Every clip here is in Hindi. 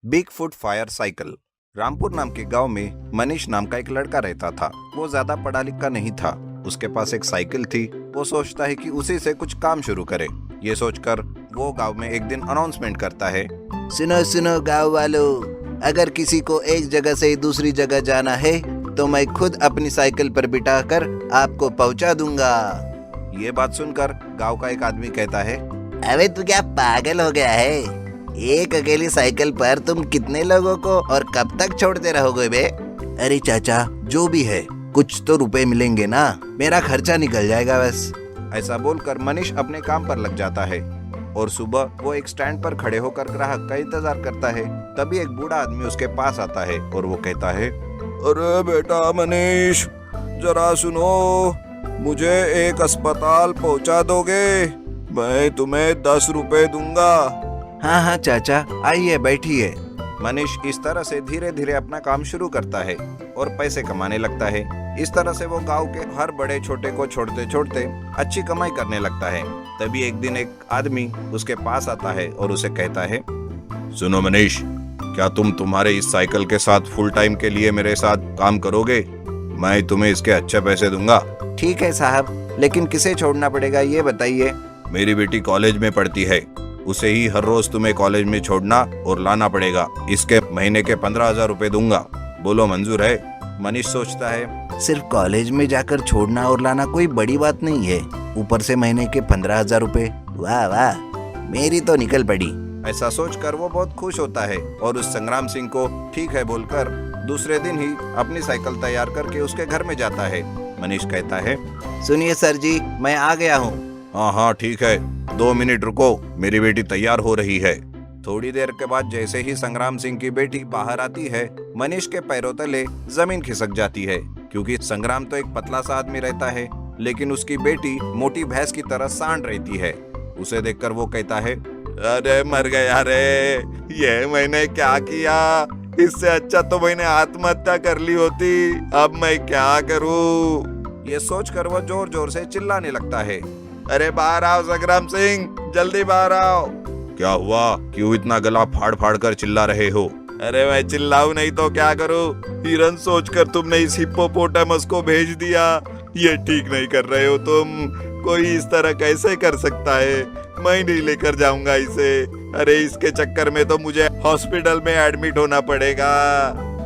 Big foot fire cycle. Rampur नाम के गांव में मनीष नाम का एक लड़का रहता था। वो ज्यादा पढ़ा लिखा नहीं था। उसके पास एक साइकिल थी। वो सोचता है कि उसी से कुछ काम शुरू करे। ये सोचकर वो गांव में एक दिन अनाउंसमेंट करता है, सुनो सुनो गाँव वालों, अगर किसी को एक जगह से दूसरी जगह जाना है तो मैं खुद अपनी साइकिल पर बिठाकर आपको पहुंचा दूंगा। ये बात सुनकर गांव का एक आदमी कहता है, अबे तू क्या पागल हो गया है? एक अकेली साइकिल पर तुम कितने लोगों को और कब तक छोड़ते रहोगे बे? अरे चाचा, जो भी है कुछ तो रुपए मिलेंगे ना, मेरा खर्चा निकल जाएगा बस। ऐसा बोलकर मनीष अपने काम पर लग जाता है और सुबह वो एक स्टैंड पर खड़े होकर ग्राहक का इंतजार करता है। तभी एक बूढ़ा आदमी उसके पास आता है और वो कहता है, अरे बेटा मनीष, जरा सुनो, मुझे एक अस्पताल पहुंचा दोगे? मैं तुम्हें 10 रुपए दूंगा। हाँ हाँ चाचा, आइए बैठिए। मनीष इस तरह से धीरे धीरे अपना काम शुरू करता है और पैसे कमाने लगता है। इस तरह से वो गांव के हर बड़े छोटे को छोड़ते छोड़ते अच्छी कमाई करने लगता है। तभी एक दिन एक आदमी उसके पास आता है और उसे कहता है, सुनो मनीष, क्या तुम तुम्हारे इस साइकिल के साथ फुल टाइम के लिए मेरे साथ काम करोगे? मैं तुम्हें इसके अच्छे पैसे दूंगा। ठीक है साहब, लेकिन किसे छोड़ना पड़ेगा ये बताइए। मेरी बेटी कॉलेज में पढ़ती है, उसे ही हर रोज तुम्हें कॉलेज में छोड़ना और लाना पड़ेगा। इसके महीने के 15,000 रुपए दूंगा। बोलो मंजूर है? मनीष सोचता है, सिर्फ कॉलेज में जाकर छोड़ना और लाना कोई बड़ी बात नहीं है, ऊपर से महीने के 15,000 रुपए। वाह वाह, मेरी तो निकल पड़ी। ऐसा सोचकर वो बहुत खुश होता है और उस संग्राम सिंह को ठीक है बोलकर दूसरे दिन ही अपनी साइकिल तैयार करके उसके घर में जाता है। मनीष कहता है, सुनिए सर जी, मैं आ गया हूँ। हाँ हाँ ठीक है, 2 मिनट रुको, मेरी बेटी तैयार हो रही है। थोड़ी देर के बाद जैसे ही संग्राम सिंह की बेटी बाहर आती है, मनीष के पैरों तले जमीन खिसक जाती है, क्योंकि संग्राम तो एक पतला सा आदमी रहता है, लेकिन उसकी बेटी मोटी भैंस की तरह सांड रहती है। उसे देखकर वो कहता है, अरे मर गया रे, ये मैंने क्या किया? इससे अच्छा तो मैंने आत्महत्या कर ली होती। अब मैं क्या करूं? ये सोचकर वो जोर जोर से चिल्लाने लगता है, अरे बाहर आओ संग्राम सिंह, जल्दी बाहर आओ। क्या हुआ? क्यों इतना गला फाड़ फाड़ कर चिल्ला रहे हो? अरे मैं चिल्लाऊं नहीं तो क्या करूं? हिरन सोचकर तुमने इस हिप्पोपोटामस को भेज दिया। ये ठीक नहीं कर रहे हो तुम। कोई इस तरह कैसे कर सकता है? मैं नहीं लेकर जाऊंगा इसे। अरे इसके चक्कर में तो मुझे हॉस्पिटल में एडमिट होना पड़ेगा।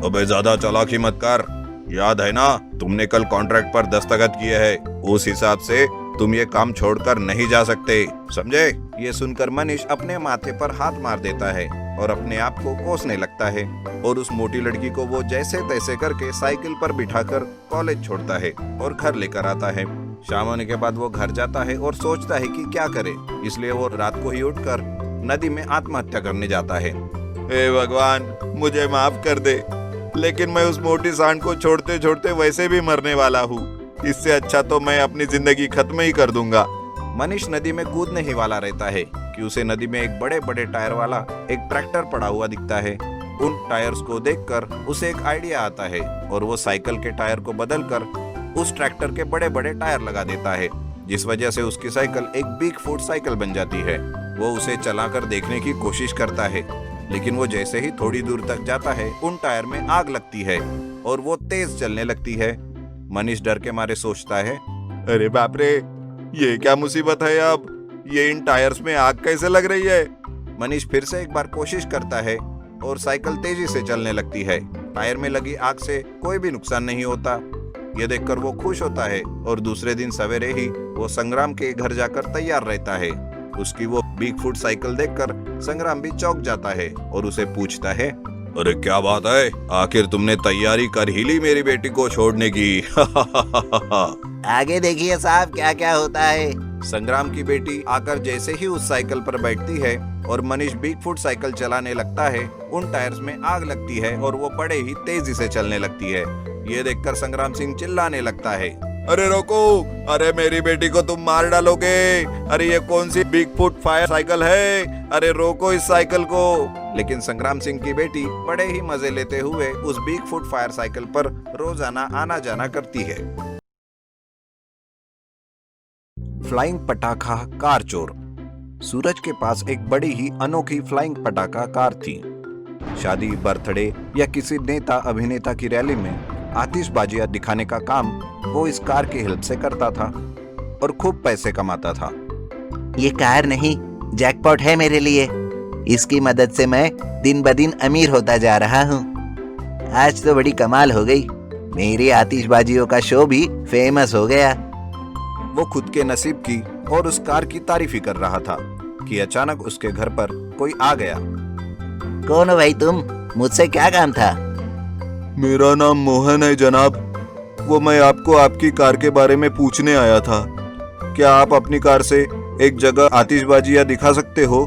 अबे ज्यादा चालाकी मत कर। याद है ना, तुमने कल कॉन्ट्रैक्ट पर दस्तखत किए हैं। उस हिसाब से तुम ये काम छोड़कर नहीं जा सकते, समझे? ये सुनकर मनीष अपने माथे पर हाथ मार देता है और अपने आप को कोसने लगता है और उस मोटी लड़की को वो जैसे तैसे करके साइकिल पर बिठाकर कॉलेज छोड़ता है और घर लेकर आता है। शाम होने के बाद वो घर जाता है और सोचता है कि क्या करे, इसलिए वो रात को ही उठकर नदी में आत्महत्या करने जाता है। हे भगवान, मुझे माफ कर दे, लेकिन मैं उस मोटी सांड को छोड़ते छोड़ते वैसे भी मरने वाला हूँ। इससे अच्छा तो मैं अपनी जिंदगी खत्म ही कर दूंगा। मनीष नदी में कूदने ही वाला रहता है कि उसे नदी में एक बड़े बड़े टायर वाला एक ट्रैक्टर पड़ा हुआ दिखता है। उन टायर्स को देखकर उसे एक आइडिया आता है और वो साइकिल के टायर को बदलकर उस ट्रैक्टर के बड़े बड़े टायर लगा देता है, जिस वजह से उसकी साइकिल एक बिग फुट साइकिल बन जाती है। वो उसे चलाकर देखने की कोशिश करता है, लेकिन वो जैसे ही थोड़ी दूर तक जाता है, उन टायर में आग लगती है और वो तेज चलने लगती है। मनीष डर के मारे सोचता है, अरे बाप रे, ये क्या मुसीबत है? अब ये इन टायर्स में आग कैसे लग रही है? मनीष फिर से एक बार कोशिश करता है और साइकिल तेजी से चलने लगती है। टायर में लगी आग से कोई भी नुकसान नहीं होता। ये देखकर वो खुश होता है और दूसरे दिन सवेरे ही वो संग्राम के घर जाकर तैयार रहता है। उसकी वो बिग फुट साइकिल देखकर संग्राम भी चौंक जाता है और उसे पूछता है, अरे क्या बात है, आखिर तुमने तैयारी कर ही ली मेरी बेटी को छोड़ने की? आगे देखिए साहब, क्या क्या होता है। संग्राम की बेटी आकर जैसे ही उस साइकिल पर बैठती है और मनीष बिग फुट साइकिल चलाने लगता है, उन टायर्स में आग लगती है और वो बड़े ही तेजी से चलने लगती है। ये देखकर संग्राम सिंह चिल्लाने लगता है, अरे रोको, अरे मेरी बेटी को तुम मार डालोगे। अरे ये कौन सी बिग फुट फायर साइकिल है? अरे रोको इस साइकिल को। लेकिन संग्राम सिंह की बेटी बड़े ही मजे लेते हुए उस बिग फुट फायर साइकिल पर रोजाना आना जाना करती है। फ्लाइंग पटाखा कार चोर। सूरज के पास एक बड़ी ही अनोखी फ्लाइंग पटाखा कार थी। शादी, बर्थडे या किसी नेता अभिनेता की रैली में आतिशबाजियां दिखाने का काम वो इस कार की हेल्प से करता था और खूब पैसे कमाता था। ये कार नहीं, जैकपॉट है मेरे लिए। इसकी मदद से मैं दिन ब दिन अमीर होता जा रहा हूँ। आज तो बड़ी कमाल हो गई, मेरी आतिशबाजियों का शो भी फेमस हो गया। वो खुद के नसीब की और उस कार की तारीफ ही कर रहा था कि अचानक उसके घर पर कोई आ गया। कौन हो भाई तुम? मुझसे क्या काम था? मेरा नाम मोहन है जनाब। वो मैं आपको आपकी कार के बारे में पूछने आया था। क्या आप अपनी कार से एक जगह आतिशबाजियां दिखा सकते हो?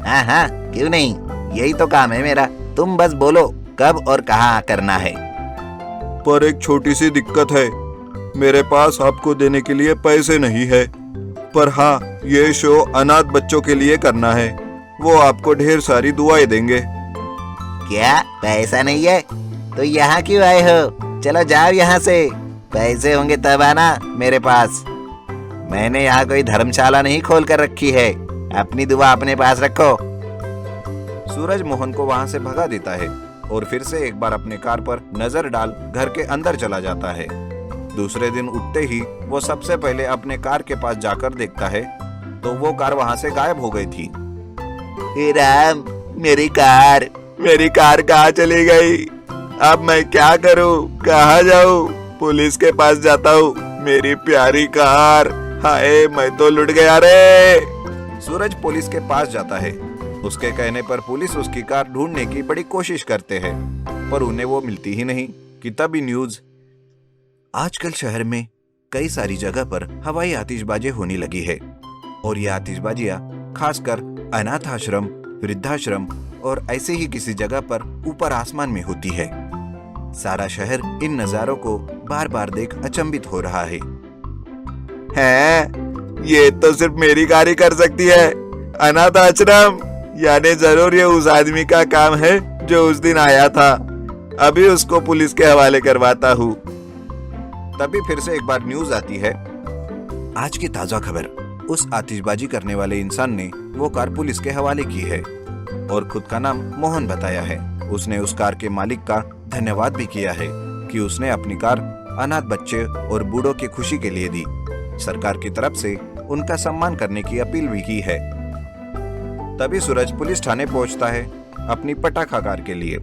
हाँ हाँ, क्यों नहीं, यही तो काम है मेरा। तुम बस बोलो कब और कहाँ करना है। पर एक छोटी सी दिक्कत है, मेरे पास आपको देने के लिए पैसे नहीं है। पर हाँ, ये शो अनाथ बच्चों के लिए करना है। वो आपको ढेर सारी दुआएं देंगे। क्या पैसा नहीं है? तो यहाँ क्यों आए हो? चलो जाओ यहाँ से। पैसे होंगे तब आना मेरे पास। मैंने यहाँ कोई धर्मशाला नहीं खोल कर रखी है। अपनी दुआ अपने पास रखो। सूरज मोहन को वहां से भगा देता है और फिर से एक बार अपने कार पर नजर डाल घर के अंदर चला जाता है। दूसरे दिन उठते ही वो सबसे पहले अपने कार के पास जाकर देखता है तो वो कार वहां से गायब हो गई थी। हे राम, मेरी कार कहाँ चली गई? अब मैं क्या करूँ? कहाँ जाऊँ? पुलिस के पास जाता हूँ। मेरी प्यारी कार, हाय मैं तो लुट गया रे। सूरज पुलिस के पास जाता है। उसके कहने पर पुलिस उसकी कार ढूंढने की बड़ी कोशिश करते हैं, पर उन्हें वो मिलती ही नहीं कि तभी न्यूज। आजकल शहर में कई सारी जगह पर हवाई आतिशबाजी होने लगी है और ये आतिशबाजियां खासकर अनाथ आश्रम, वृद्धाश्रम और ऐसे ही किसी जगह पर ऊपर आसमान में होती है। सारा शहर इन नजारों को बार बार देख अचंभित हो रहा है। ये तो सिर्फ मेरी कार ही कर सकती है। अनाथ आश्रम, यानी जरूर ये उस आदमी का काम है जो उस दिन आया था। अभी उसको पुलिस के हवाले करवाता हूँ। तभी फिर से एक बार न्यूज आती है। आज की ताजा खबर, उस आतिशबाजी करने वाले इंसान ने वो कार पुलिस के हवाले की है और खुद का नाम मोहन बताया है। उसने उस कार के मालिक का धन्यवाद भी किया है कि उसने अपनी कार अनाथ बच्चे और बूढ़ों की खुशी के लिए दी। सरकार की तरफ से उनका सम्मान करने की अपील भी की है। तभी सूरज पुलिस थाने पहुंचता है अपनी पटाखा कार के लिए।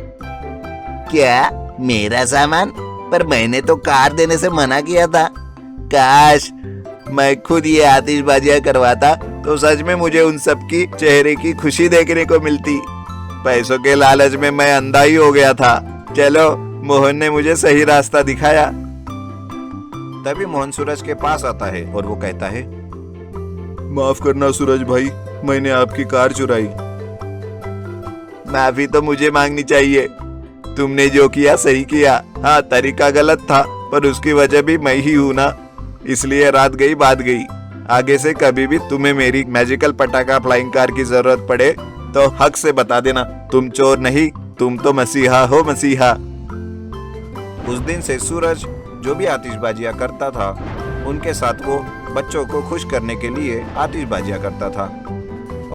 क्या मेरा सामान? पर मैंने तो कार देने से मना किया था। काश मैं खुद ये आतिशबाजियां करवाता तो सच में मुझे उन सब की चेहरे की खुशी देखने को मिलती। पैसों के लालच में मैं अंधा ही हो गया था। चलो, मोहन ने मुझे सही रास्ता दिखाया। तभी मोहन सूरज के पास आता है और वो कहता है, माफ करना सूरज भाई, मैंने आपकी कार चुराई। माफी तो मुझे मांगनी चाहिए। तुमने जो किया सही किया। हाँ, तरीका गलत था पर उसकी वजह भी मैं ही हूँ ना, इसलिए रात गई बात गई। आगे से कभी भी तुम्हें मेरी मैजिकल पटाखा फ्लाइंग कार की जरूरत पड़े तो हक से बता देना। तुम चोर नहीं, तुम तो मसीहा हो, मसीहा। उस दिन से सूरज जो भी आतिशबाजियां करता था उनके साथ वो बच्चों को खुश करने के लिए आतिशबाजियां करता था।